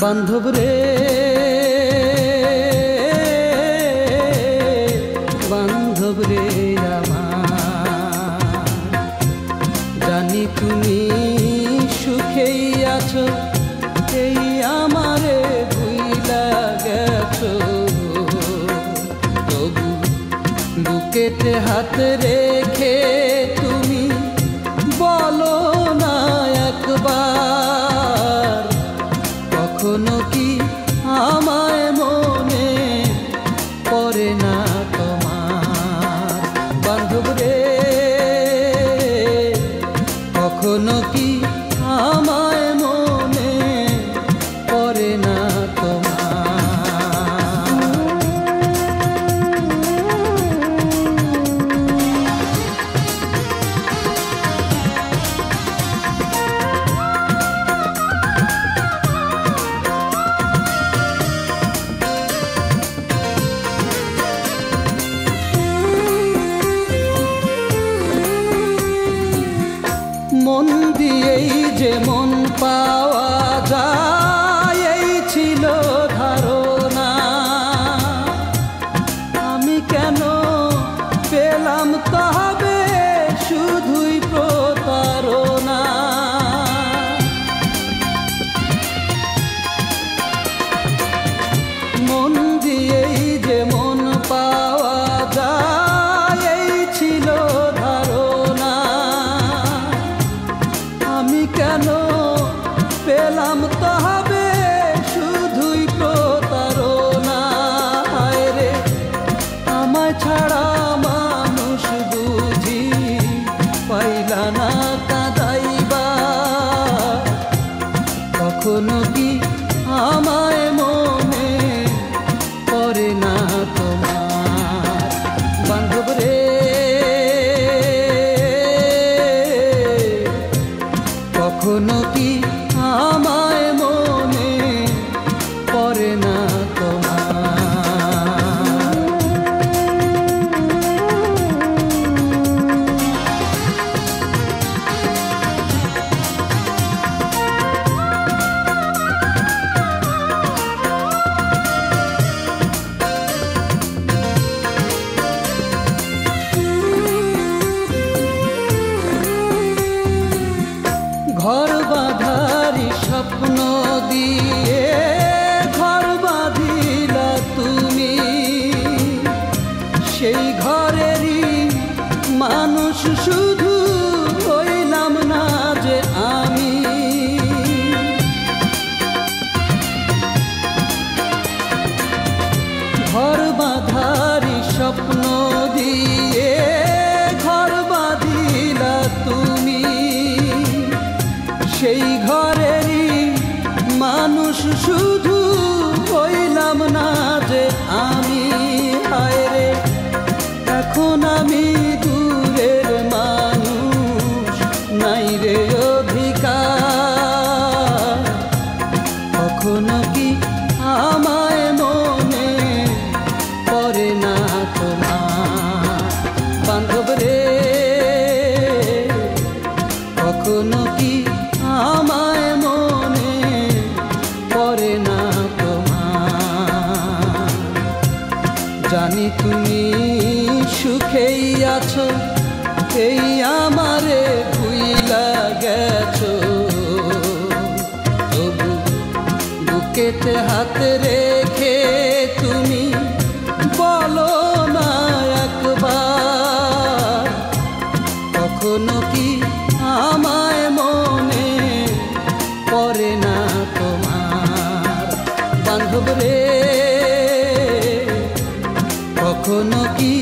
বান্ধব রে বান্ধব রে আমার, জানি তুমি সুখেই আছো, এই আমারে ভুইলা গেছো। তবু বুকেতে হাত রেখে তুমি বলো না একবার, কখনো কি আমায় মনে পড়ে না তোমার? বান্ধব রে কখনো কি আমায় মনে পড়ে না তোমার? মন দিয়েই যে মন পাওয়া যায় এই ছিল ধারণা, আমি কেন পেলাম তবে শুধুই প্রতারণা। মন দিয়েই যে মন পাওয়া যায় এই ছিল ধারণা, আমি কেন পেলাম তবে শুধুই প্রতারণা। হায় রে আমায় ছাড়া মানুষ বুঝি পাইলা না কাঁদাইবা, কখনো কি আমায় মনে পড়ে না তোমার? বান্ধব রে কখনো কি আমায় মনে পড়ে না তোমার? ঘর বাঁধারি স্বপ্ন দিয়ে ঘর বাঁধিলা তুমি, সেই ঘরেরই মানুষ শুধু হইলাম না যে আমি। ঘর বাঁধারি স্বপ্ন দিয়ে ঘর বাঁধিলা তুমি, সেই ঘরেরই মানুষ শুধু হইলাম না যে আমি। হায় রে এখন আমি দূরের মানুষ, নাই রে অধিকার, কখনো কি আমায় মনে পড়ে না তোমার? বান্ধব রে কখনো কি আমায় মনে পড়ে না তোমার? জানি তুমি সুখেই আছো, এই আমারে ভুইলা গেছো। তবু বুকেতে হাত রেখে তুমি বলো না একবার, কখনো কি আমায় মনে পড়ে না তোমার? বান্ধব রে কখনো কি